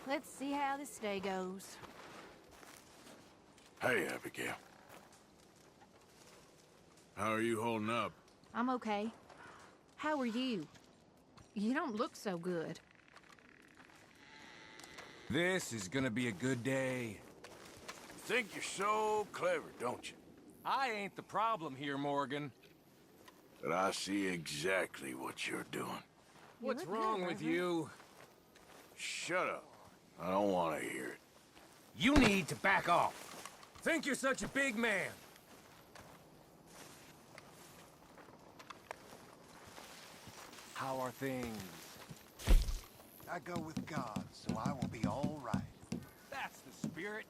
Let's see how this day goes. Hey, Abigail. How are you holding up? I'm okay. How are you? You don't look so good. This is gonna be a good day. You think you're so clever, don't you? I ain't the problem here, Morgan. But I see exactly what you're doing. What's look good, wrong with Reverend. you? Shut up. I don't want to hear it. You need to back off. Think you're such a big man. How are things? I go with God, so I will be all right. That's the spirit.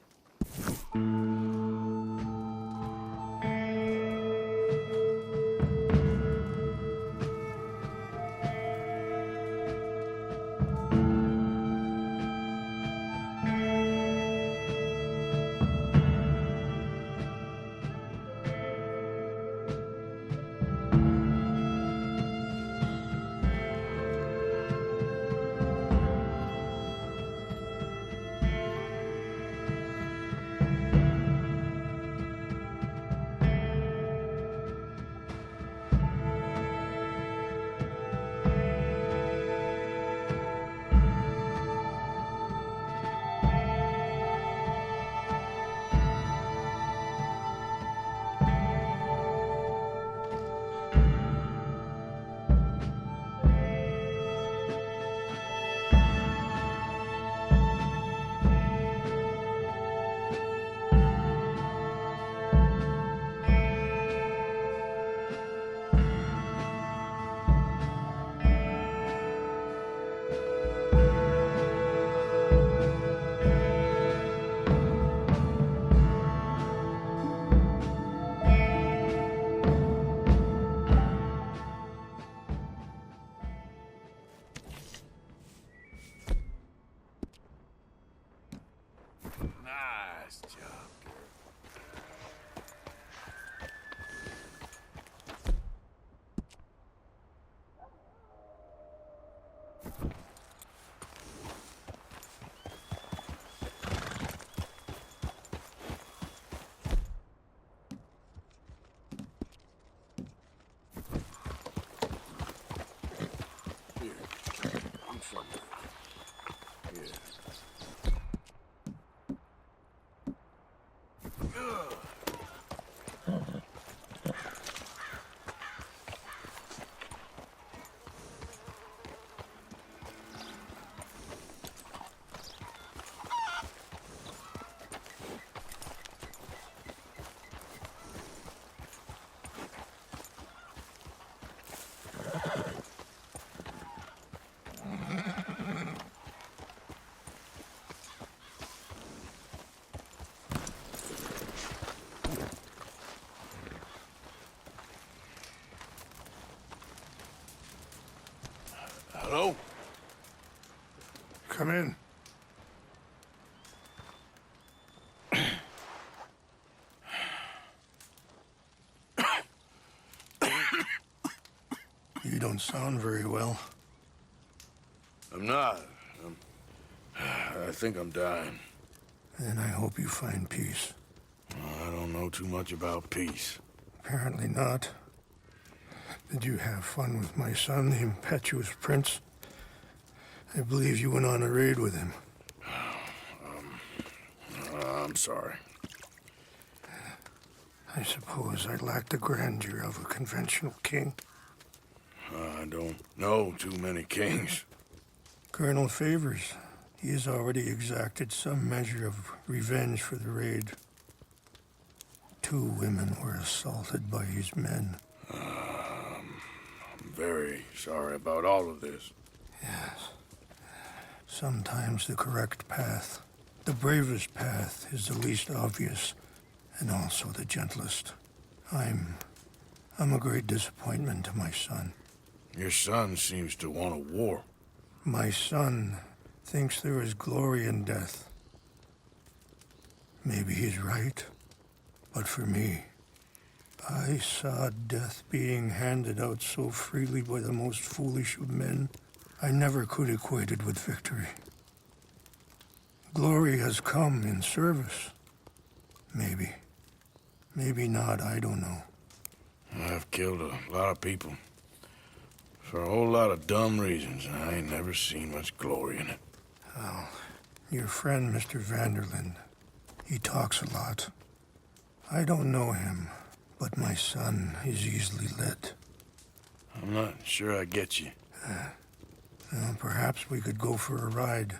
Nice job, girl. Here, I'm sorry. Here. Hello? Come in. You don't sound very well. I'm not. I think I'm dying. And I hope you find peace. I don't know too much about peace. Apparently not. Did you have fun with my son, the impetuous prince? I believe you went on a raid with him. I'm sorry. I suppose I lack the grandeur of a conventional king. I don't know too many kings. Colonel Favors, he has already exacted some measure of revenge for the raid. 2 women were assaulted by his men. I'm very sorry about all of this. Yes. Sometimes the correct path, the bravest path, is the least obvious, and also the gentlest. I'm a great disappointment to my son. Your son seems to want a war. My son thinks there is glory in death. Maybe he's right, but for me, I saw death being handed out so freely by the most foolish of men. I never could equate it with victory. Glory has come in service. Maybe. Maybe not, I don't know. I've killed a lot of people. For a whole lot of dumb reasons, and I ain't never seen much glory in it. Oh, your friend, Mr. Vanderlyn, he talks a lot. I don't know him, but my son is easily led. I'm not sure I get you. Well, perhaps we could go for a ride.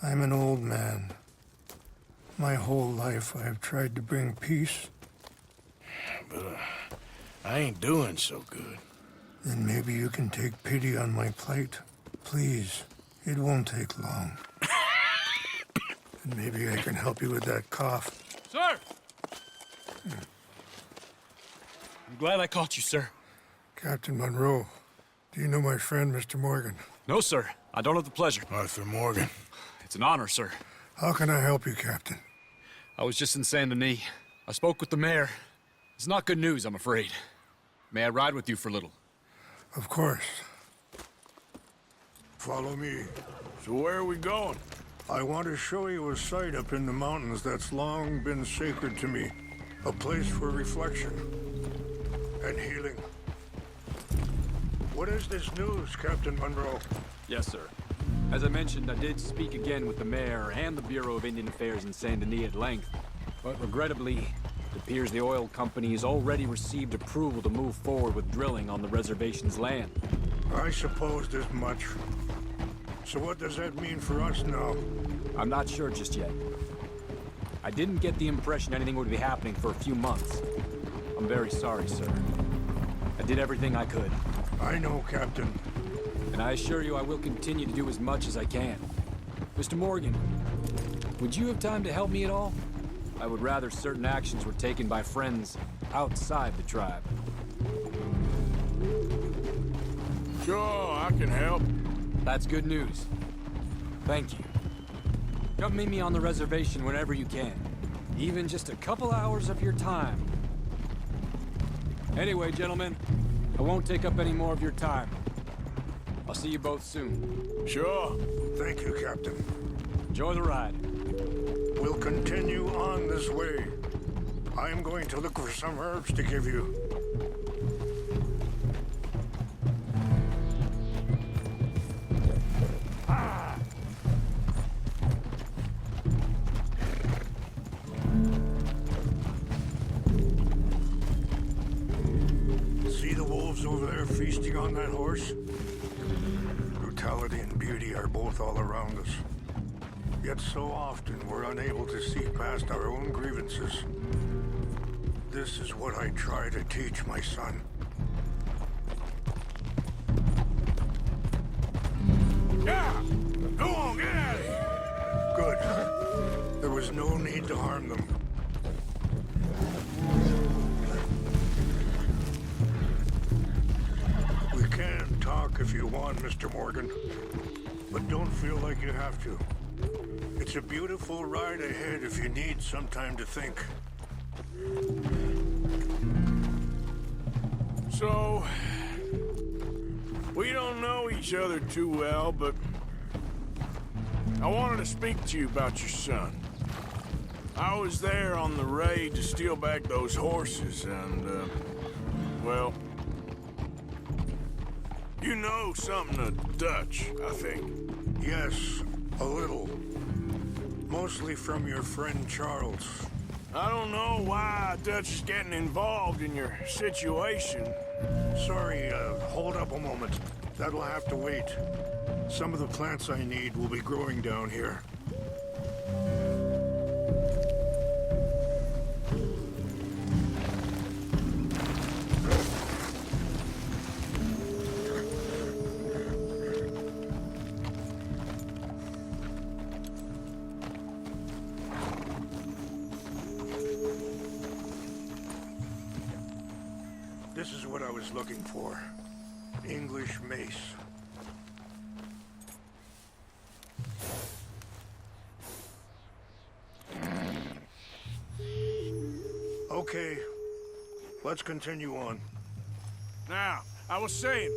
I'm an old man. My whole life I have tried to bring peace. But I ain't doing so good. Then maybe you can take pity on my plight. Please, it won't take long. And maybe I can help you with that cough. Sir! I'm glad I caught you, sir. Captain Monroe, do you know my friend, Mr. Morgan? No, sir. I don't have the pleasure. Arthur Morgan. It's an honor, sir. How can I help you, Captain? I was just in Saint Denis. I spoke with the mayor. It's not good news, I'm afraid. May I ride with you for a little? Of course. Follow me. So where are we going? I want to show you a site up in the mountains that's long been sacred to me. A place for reflection and healing. What is this news, Captain Monroe? Yes, sir. As I mentioned, I did speak again with the mayor and the Bureau of Indian Affairs in Saint Denis at length. But regrettably, it appears the oil company has already received approval to move forward with drilling on the reservation's land. I supposed as much. So what does that mean for us now? I'm not sure just yet. I didn't get the impression anything would be happening for a few months. I'm very sorry, sir. I did everything I could. I know, Captain. And I assure you I will continue to do as much as I can. Mr. Morgan, would you have time to help me at all? I would rather certain actions were taken by friends outside the tribe. Sure, I can help. That's good news. Thank you. Come meet me on the reservation whenever you can. Even just a couple hours of your time. Anyway, gentlemen, I won't take up any more of your time. I'll see you both soon. Sure. Thank you, Captain. Enjoy the ride. We'll continue on this way. I am going to look for some herbs to give you. See the wolves over there feasting on that horse? Brutality and beauty are both all around us. Yet so often we're unable to see past our own grievances. This is what I try to teach my son. Yeah! Go on, get out of here! Good. There was no need to harm them. We can talk if you want, Mr. Morgan. But don't feel like you have to. It's a beautiful ride ahead if you need some time to think. So, we don't know each other too well, but I wanted to speak to you about your son. I was there on the raid to steal back those horses, and, well, you know something of Dutch, I think. Yes, a little. Mostly from your friend Charles. I don't know why Dutch is getting involved in your situation. Sorry, hold up a moment. That'll have to wait. Some of the plants I need will be growing down here. This is what I was looking for. English mace. Okay. Let's continue on. Now, I was saying,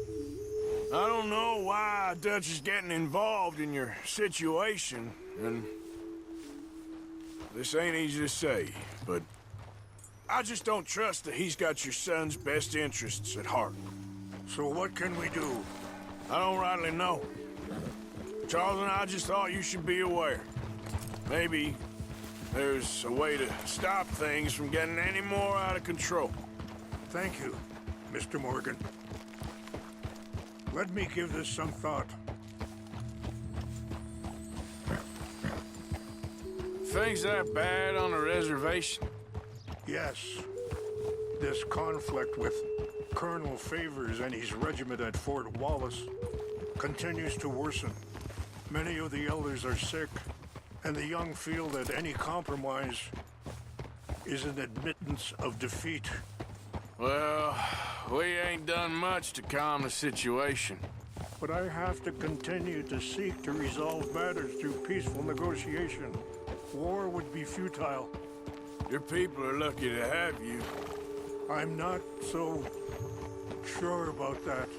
I don't know why Dutch is getting involved in your situation, and this ain't easy to say, but I just don't trust that he's got your son's best interests at heart. So what can we do? I don't rightly know. Charles and I just thought you should be aware. Maybe there's a way to stop things from getting any more out of control. Thank you, Mr. Morgan. Let me give this some thought. Things that bad on a reservation? Yes. This conflict with Colonel Favors and his regiment at Fort Wallace continues to worsen. Many of the elders are sick, and the young feel that any compromise is an admittance of defeat. Well, we ain't done much to calm the situation. But I have to continue to seek to resolve matters through peaceful negotiation. War would be futile. Your people are lucky to have you. I'm not so sure about that.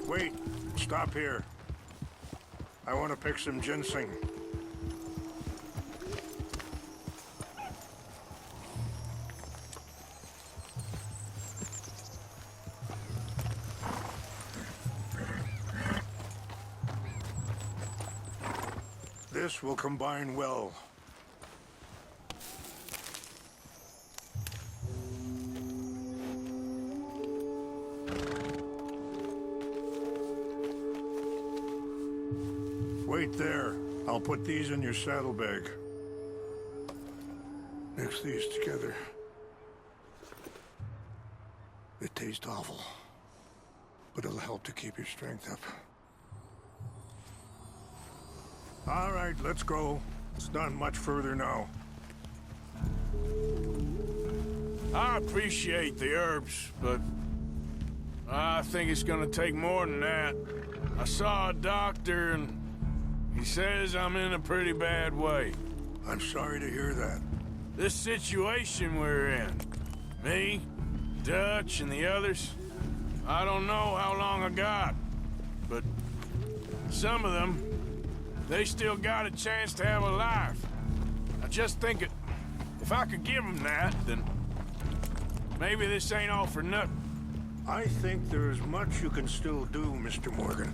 Wait, stop here. I want to pick some ginseng. This will combine well. Wait there. I'll put these in your saddlebag. Mix these together. It tastes awful, but it'll help to keep your strength up. All right, let's go. It's not much further now. I appreciate the herbs, but I think it's gonna take more than that. I saw a doctor and he says I'm in a pretty bad way. I'm sorry to hear that. This situation we're in, me, Dutch, and the others, I don't know how long I got, but some of them, they still got a chance to have a life. I just think if I could give them that, then maybe this ain't all for nothing. I think there is much you can still do, Mr. Morgan.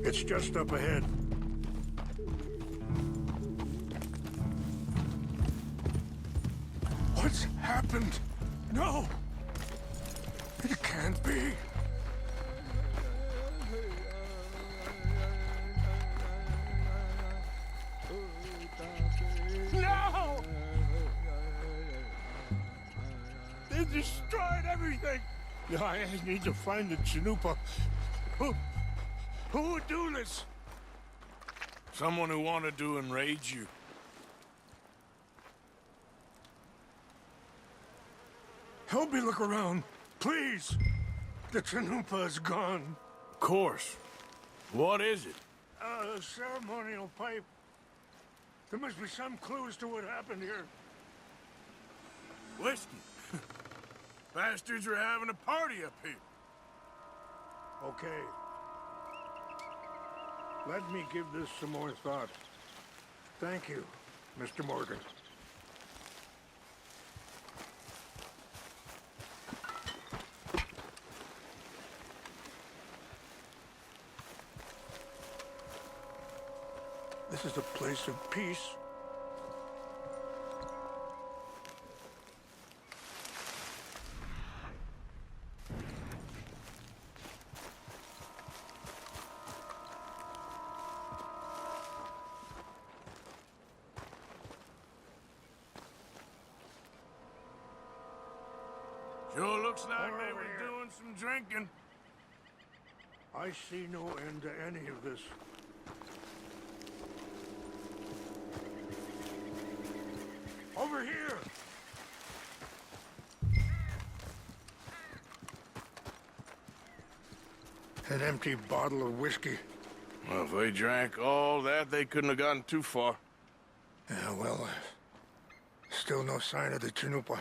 It's just up ahead. happened? No! It can't be. No! They destroyed everything! I need to find the Chanupa. Who would do this? Someone who wanted to enrage you. Help me look around, please. The Chanupa is gone. Of course. What is it? A ceremonial pipe. There must be some clues to what happened here. Whiskey. Bastards are having a party up here. Okay. Let me give this some more thought. Thank you, Mr. Morgan. This is a place of peace. Sure looks like they Over were here. doing some drinking. I see no end to any of this. Over here! An empty bottle of whiskey. Well, if they drank all that, they couldn't have gotten too far. Yeah, well, still no sign of the Chanupa.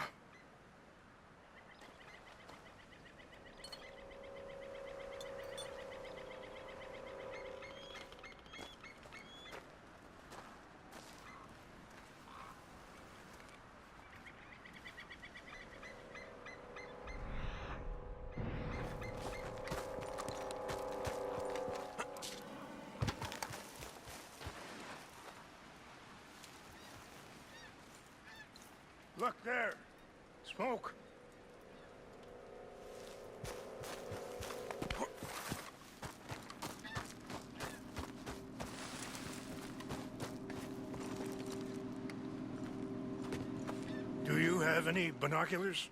Look there. Smoke. Do you have any binoculars?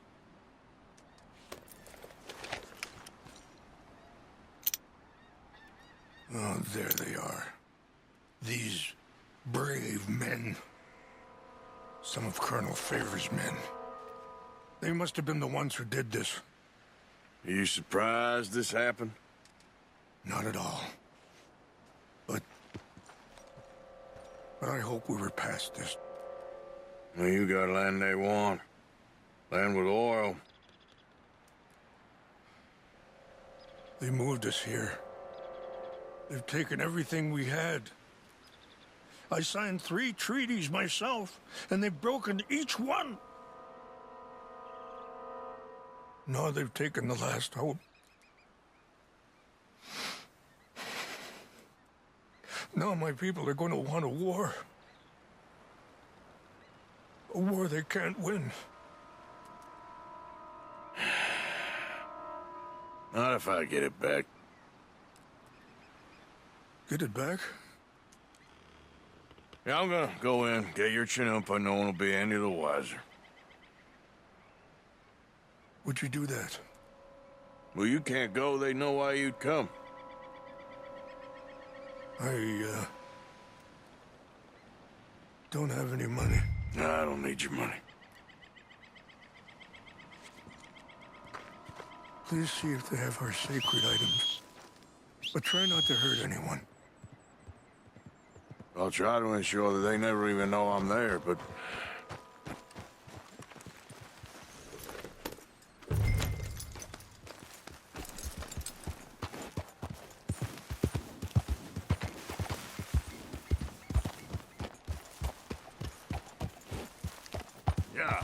Oh, there they are. These brave men. Some of Colonel Favor's men. They must have been the ones who did this. Are you surprised this happened? Not at all. But I hope we were past this. Well, you got land they want. Land with oil. They moved us here. They've taken everything we had. I signed 3 treaties myself, and they've broken each one. Now they've taken the last hope. Now my people are going to want a war. A war they can't win. Not if I get it back. Get it back? Yeah, I'm gonna go in, get your Chanupa, no one will be any the wiser. Would you do that? Well, you can't go, they know why you'd come. I don't have any money. No, I don't need your money. Please see if they have our sacred items. But try not to hurt anyone. I'll try to ensure that they never even know I'm there, but... Yeah.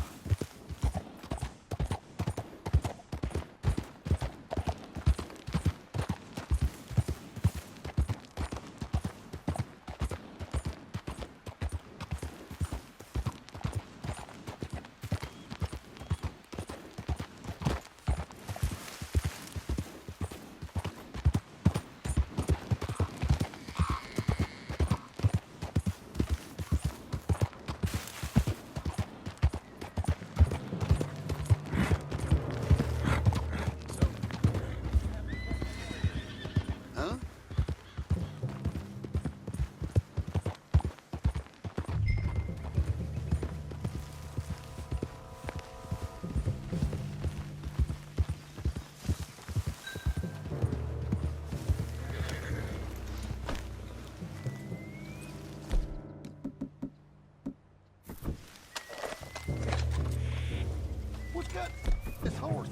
This horse.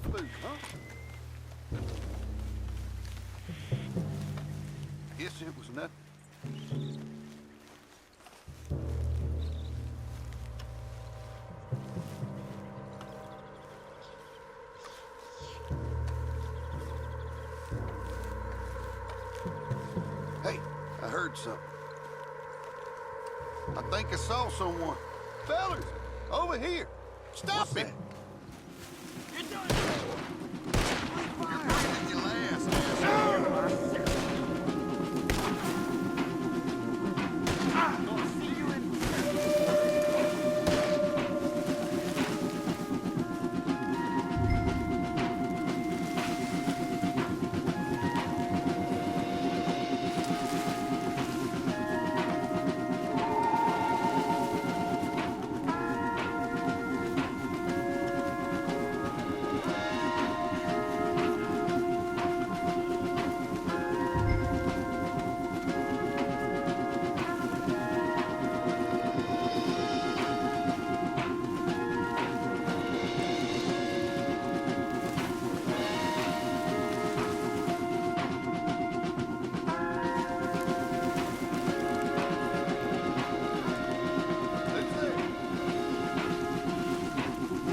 Food, huh? Guess it was nothing. Hey, I heard something. I think I saw someone. Fellas, over here. Stop it! You're breathing your last, asshole.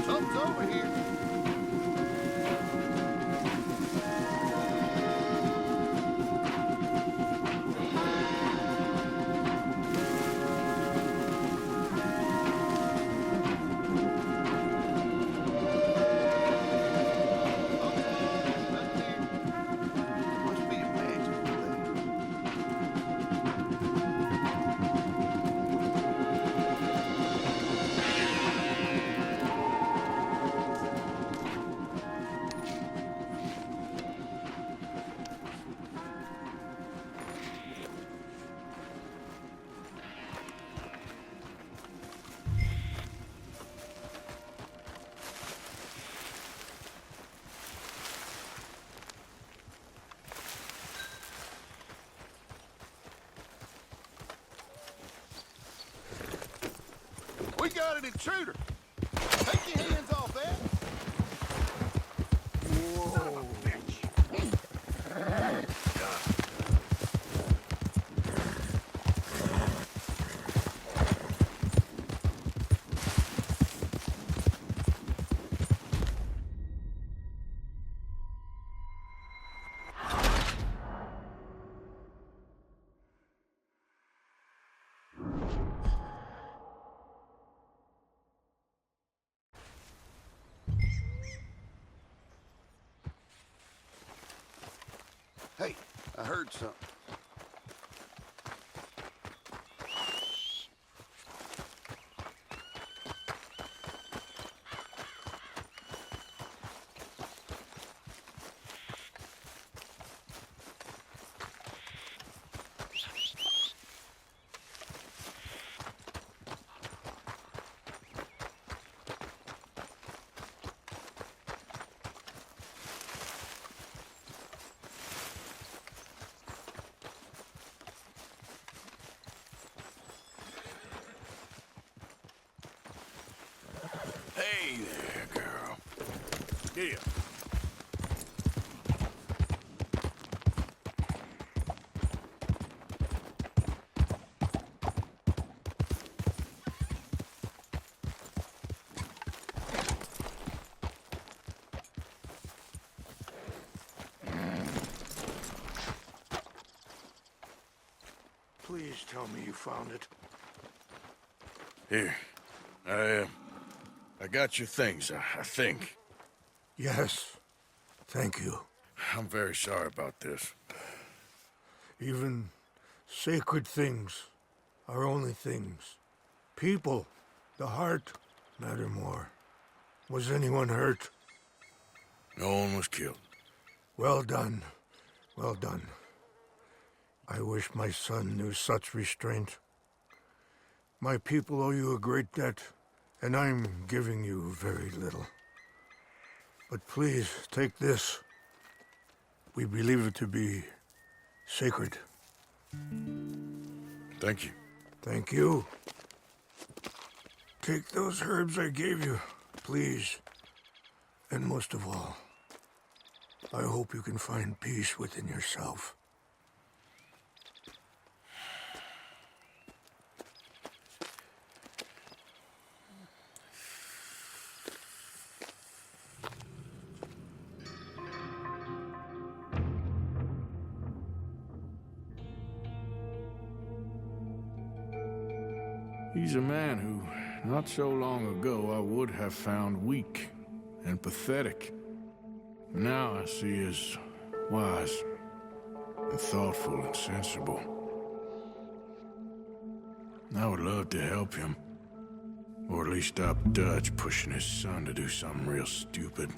Something's over here. Must be a magic place. We got an intruder. Take your hands off that. Whoa. Hey, I heard something. Hey there, girl. Here. Please tell me you found it. Here. I got your things, I think. Yes. Thank you. I'm very sorry about this. Even sacred things are only things. People, the heart, matter more. Was anyone hurt? No one was killed. Well done. Well done. I wish my son knew such restraint. My people owe you a great debt, and I'm giving you very little. But please, take this. We believe it to be sacred. Thank you. Thank you. Take those herbs I gave you, please. And most of all, I hope you can find peace within yourself. He's a man who, not so long ago, I would have found weak and pathetic. Now I see as wise and thoughtful and sensible. I would love to help him, or at least stop Dutch pushing his son to do something real stupid.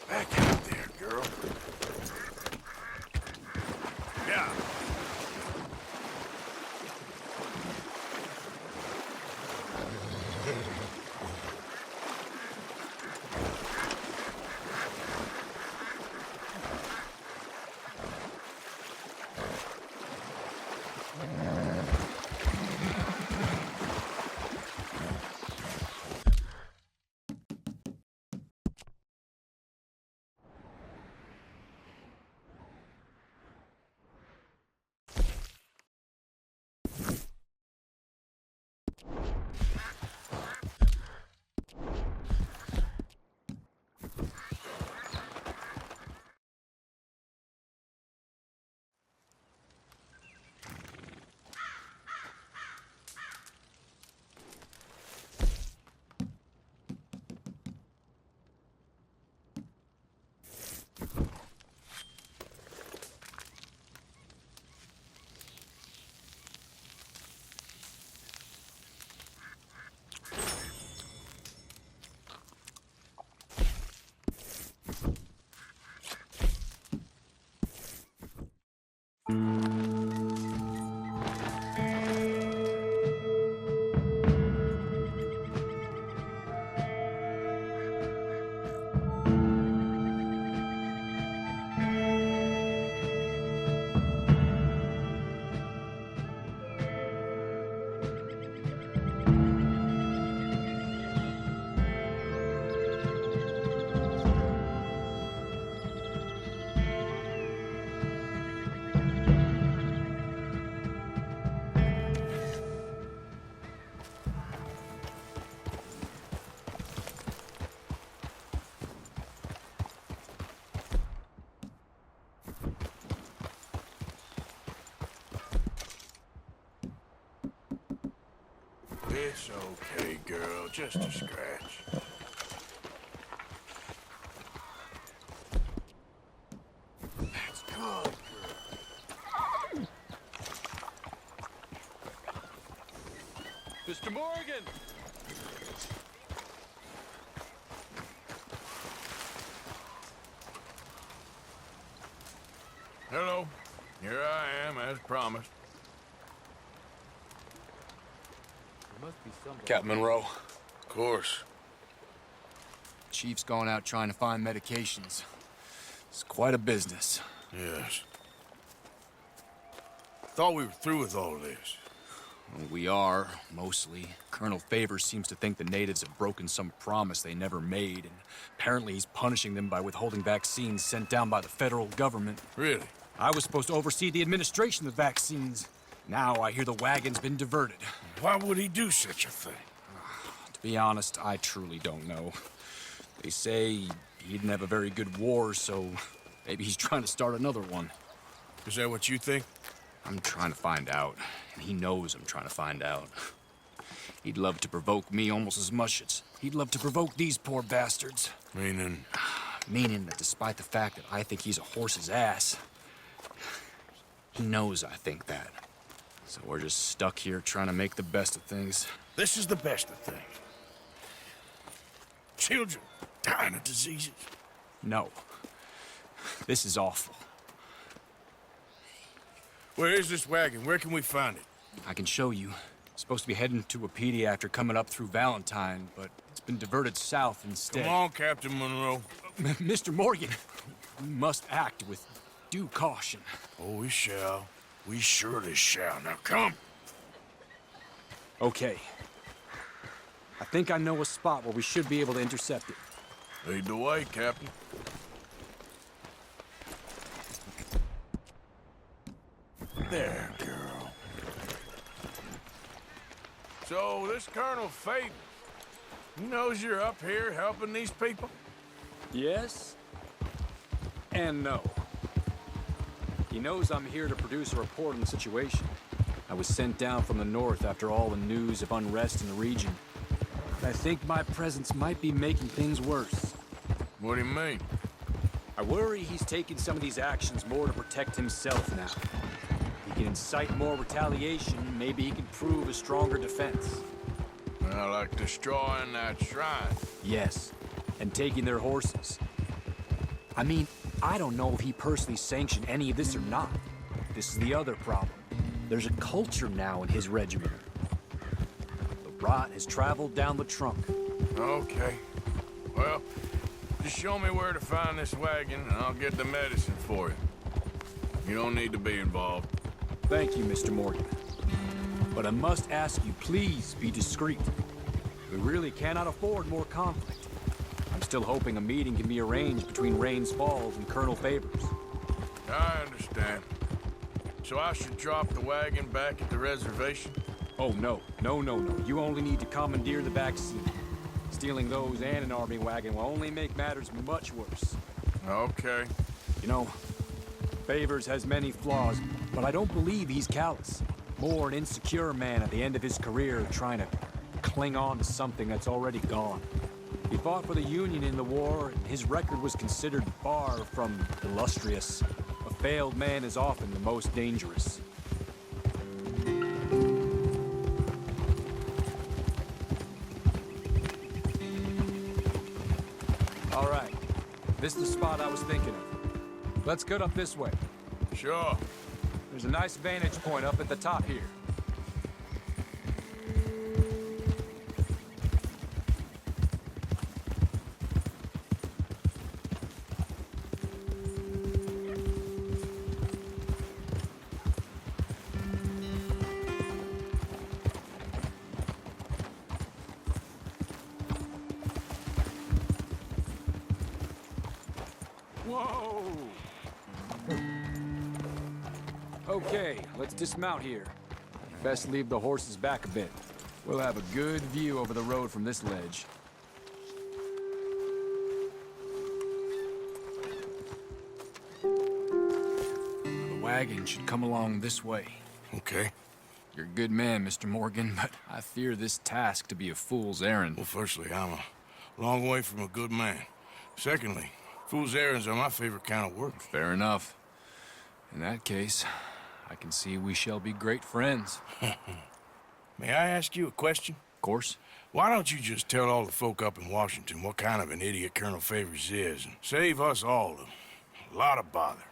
Back out there, girl. Yeah. It's okay, girl. Just a scratch. That's good, girl. Mr. Morgan! Hello. Here I am, as promised. Captain Monroe. Of course. Chief's going out trying to find medications. It's quite a business. Yes. Thought we were through with all this. Well, we are, mostly. Colonel Favors seems to think the natives have broken some promise they never made, and apparently he's punishing them by withholding vaccines sent down by the federal government. Really? I was supposed to oversee the administration of vaccines. Now I hear the wagon's been diverted. Why would he do such a thing? To be honest, I truly don't know. They say he didn't have a very good war, so maybe he's trying to start another one. Is that what you think? I'm trying to find out, and he knows I'm trying to find out. He'd love to provoke me almost as much as he'd love to provoke these poor bastards. Meaning? Meaning that despite the fact that I think he's a horse's ass, he knows I think that. So we're just stuck here trying to make the best of things. This is the best of things. Children dying of diseases. No. This is awful. Where is this wagon? Where can we find it? I can show you. It's supposed to be heading to Apedi after coming up through Valentine, but it's been diverted south instead. Come on, Captain Monroe. Mr. Morgan, we must act with due caution. Oh, we shall. We surely shall. Now, come. Okay. I think I know a spot where we should be able to intercept it. Lead the way, Captain. There, girl. So, this Colonel Favors, he knows you're up here helping these people? Yes and no. He knows I'm here to produce a report on the situation. I was sent down from the north after all the news of unrest in the region. I think my presence might be making things worse. What do you mean? I worry he's taking some of these actions more to protect himself now. He can incite more retaliation, maybe he can prove a stronger defense. Well, like destroying that shrine. Yes, and taking their horses. I mean, I don't know if he personally sanctioned any of this or not. This is the other problem. There's a culture now in his regiment. The rot has traveled down the trunk. Okay. Well, just show me where to find this wagon, and I'll get the medicine for you. You don't need to be involved. Thank you, Mr. Morgan. But I must ask you, please be discreet. We really cannot afford more conflict. I'm still hoping a meeting can be arranged between Rains Falls and Colonel Favors. I understand. So I should drop the wagon back at the reservation? Oh, no. No. You only need to commandeer the back seat. Stealing those and an army wagon will only make matters much worse. Okay. You know, Favors has many flaws, but I don't believe he's callous. More an insecure man at the end of his career trying to cling on to something that's already gone. He fought for the Union in the war, and his record was considered far from illustrious. A failed man is often the most dangerous. All right, this is the spot I was thinking of. Let's get up this way. Sure. There's a nice vantage point up at the top here. Whoa! Okay, let's dismount here. Best leave the horses back a bit. We'll have a good view over the road from this ledge. The wagon should come along this way. Okay. You're a good man, Mr. Morgan, but I fear this task to be a fool's errand. Well, firstly, I'm a long way from a good man. Secondly, fool's errands are my favorite kind of work. Fair enough. In that case, I can see we shall be great friends. May I ask you a question? Of course. Why don't you just tell all the folk up in Washington what kind of an idiot Colonel Favors is and save us all a lot of bother?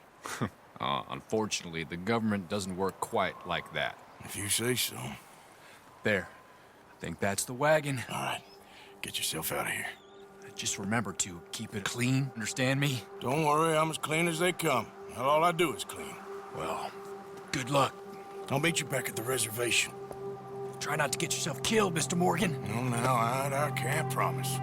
Unfortunately, the government doesn't work quite like that. If you say so. There. I think that's the wagon. All right. Get yourself out of here. Just remember to keep it clean, understand me? Don't worry, I'm as clean as they come. All I do is clean. Well, good luck. I'll meet you back at the reservation. Try not to get yourself killed, Mr. Morgan. No, now, I can't promise.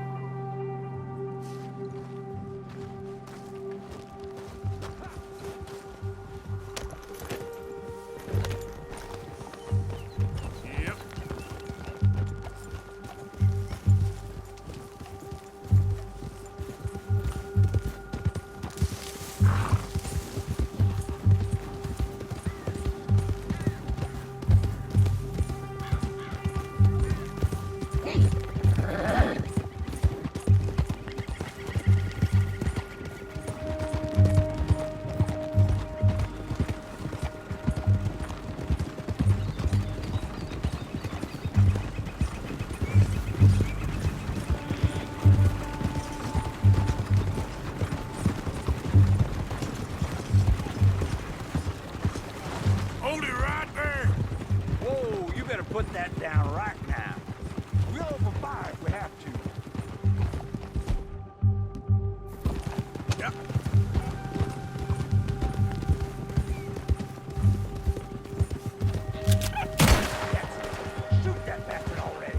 put that down right now. We'll open fire if we have to. Yeah. Shoot that bastard already.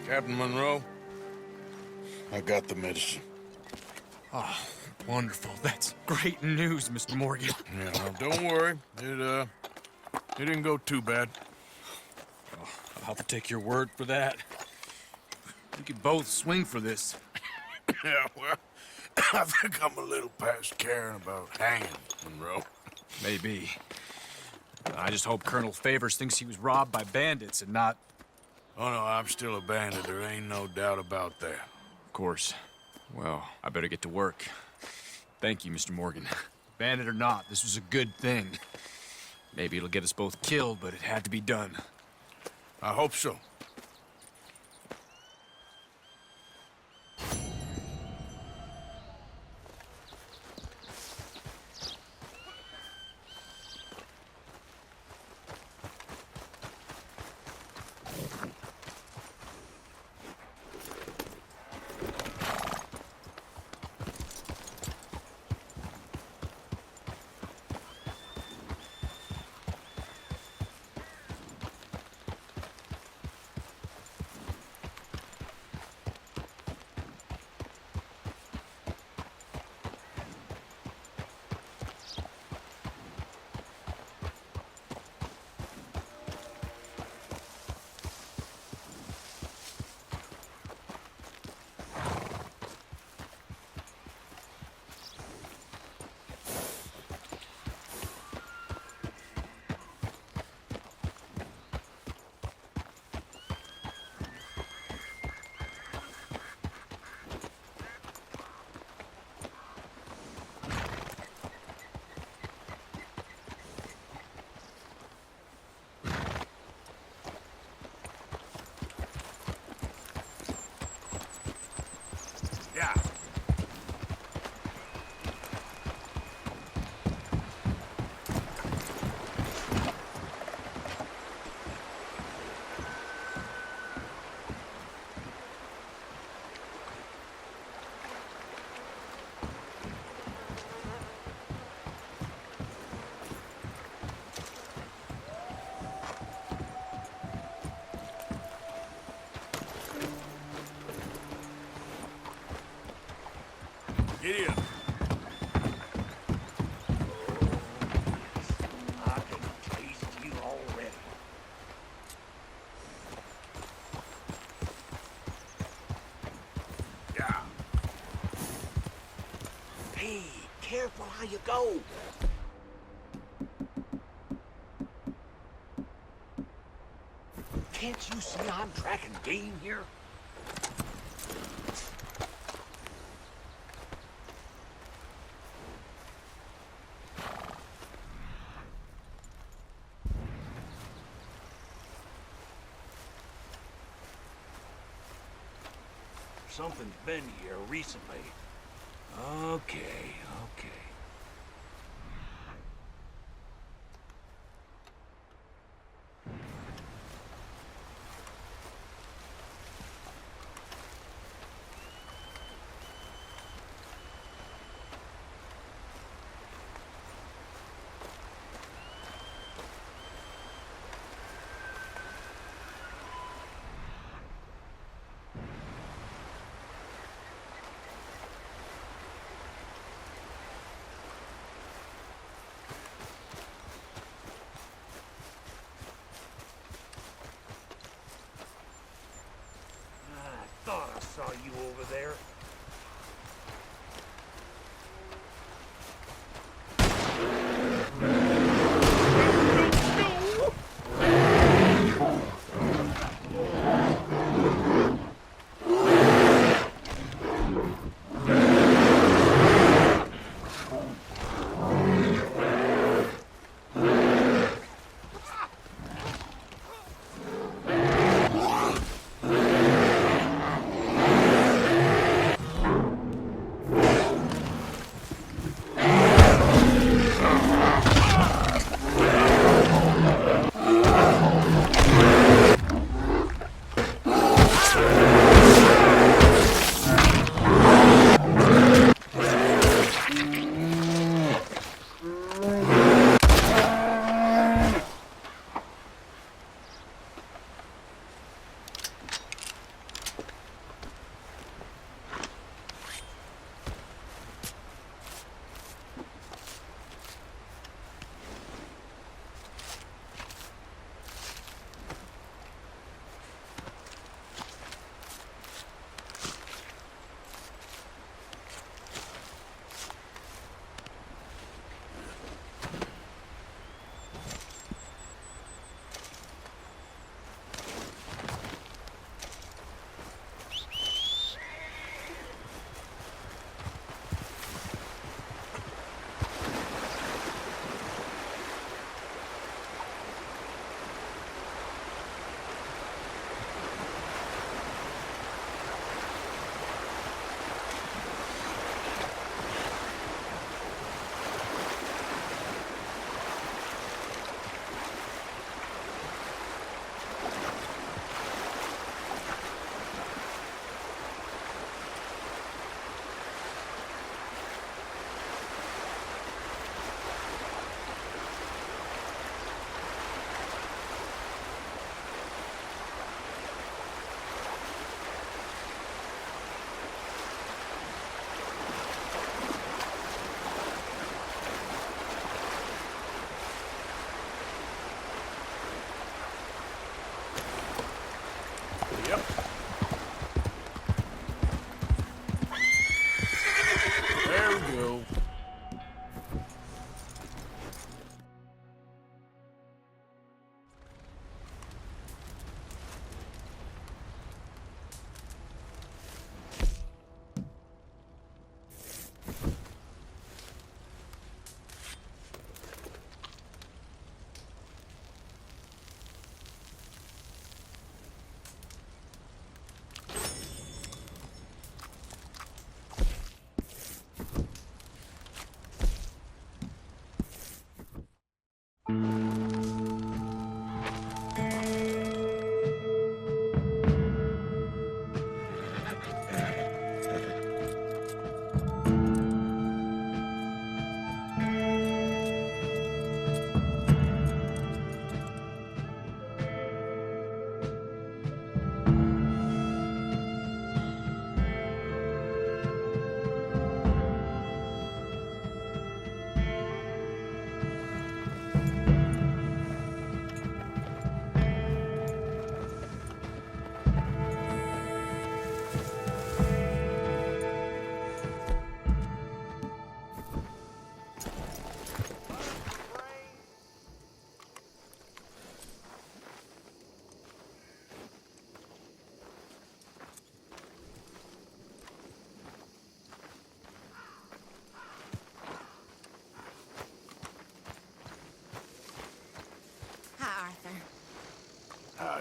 Captain Monroe, I got the medicine. Oh, wonderful. That's great news, Mr. Morgan. Yeah, well, don't worry. It didn't go too bad. Oh, I'll have to take your word for that. We could both swing for this. Yeah, well, I think I'm a little past caring about hanging, Monroe. Maybe. I just hope Colonel Favors thinks he was robbed by bandits and not... Oh, no, I'm still a bandit. There ain't no doubt about that. Of course. Well, I better get to work. Thank you, Mr. Morgan. Bandit or not, this was a good thing. Maybe it'll get us both killed, but it had to be done. I hope so. careful how you go. Can't you see I'm tracking game here? Something's been here recently. Okay, okay. Thought I saw you over there.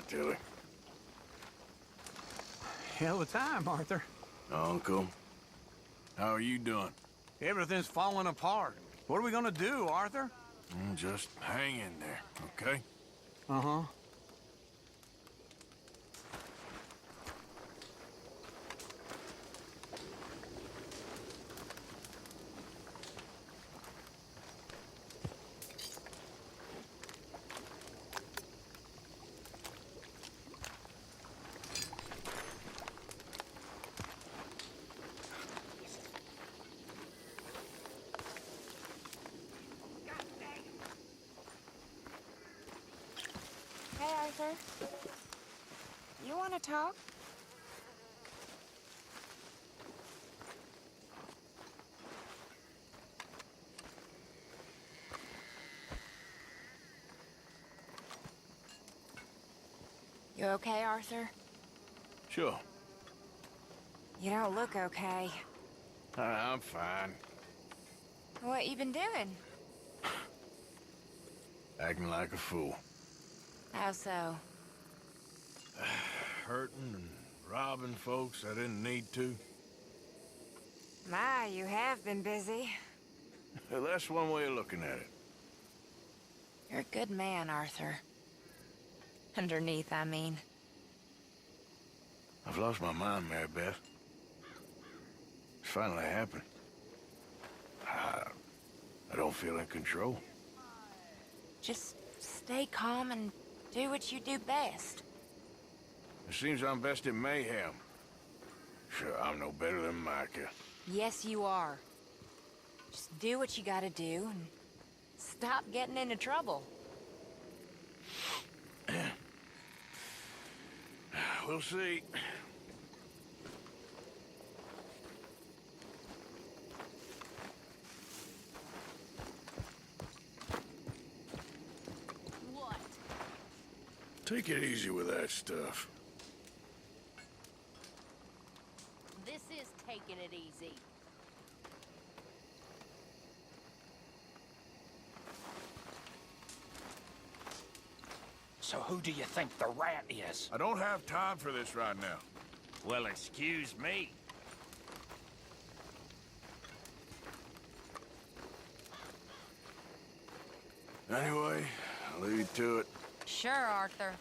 Tilly. Hell of a time, Arthur. Uncle. How are you doing? Everything's falling apart. What are we gonna do, Arthur? Just hang in there, okay? Uh-huh. Hey, Arthur. You want to talk? You okay, Arthur? Sure. You don't look okay. I'm fine. What you been doing? Acting like a fool. How so? Hurting and robbing folks I didn't need to. My, you have been busy. Well, that's one way of looking at it. You're a good man, Arthur. Underneath, I mean. I've lost my mind, Mary Beth. It's finally happened. I don't feel in control. Just stay calm and do what you do best. It seems I'm best in mayhem. Sure, I'm no better than Micah. Yes, you are. Just do what you gotta do and stop getting into trouble. We'll see. What? Take it easy with that stuff. This is taking it easy. So who do you think the rat is? I don't have time for this right now. Well, excuse me. Anyway, I'll leave you to it. Sure, Arthur.